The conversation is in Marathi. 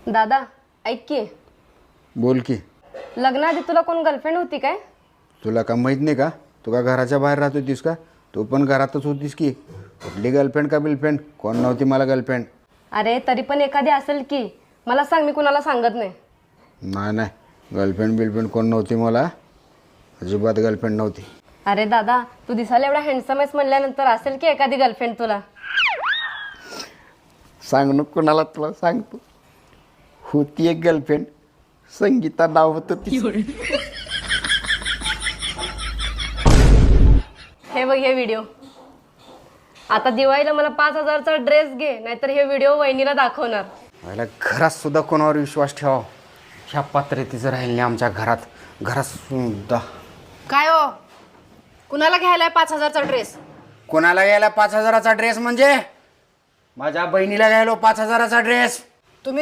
दादा ऐक की. बोल की. लग्नाआधी तुला कोण गर्लफ्रेंड होती काय? तुला का माहीत नाही का? तू का घराच्या बाहेर राहत होतीस का? तू पण घरातच होतीस की. कुठली गर्लफ्रेंड का बिलफ्रेंड? कोण नव्हती मला गर्लफ्रेंड. अरे तरी पण एखादी असेल की. मला सांग, मी कुणाला सांगत नाही. नाही गर्लफ्रेंड बिलफ्रेंड कोण नव्हती मला. अजिबात गर्लफ्रेंड नव्हती. अरे दादा, तू दिसायला एवढा हँडसम आहेस म्हणल्यानंतर असेल की एखादी गर्लफ्रेंड तुला. सांग नको कोणाला, तुला सांगतो. होती एक गर्लफ्रेंड, संगीता नाव होतं तिचं. हे बघ हे व्हिडिओ. आता दिवाळीला मला 5,000चा ड्रेस घे, नाहीतर हे व्हिडिओ वहिनीला दाखवणार. मला घरात सुद्धा कोणावर विश्वास ठेवा. ह्या पात्रतेचं राहील नाही आमच्या घरात सुद्धा. काय हो, कुणाला घ्यायलाय 5,000चा ड्रेस? कोणाला घ्यायला 5,000चा ड्रेस म्हणजे? माझ्या बहिणीला घ्यायलो 5,000चा ड्रेस. तुम्ही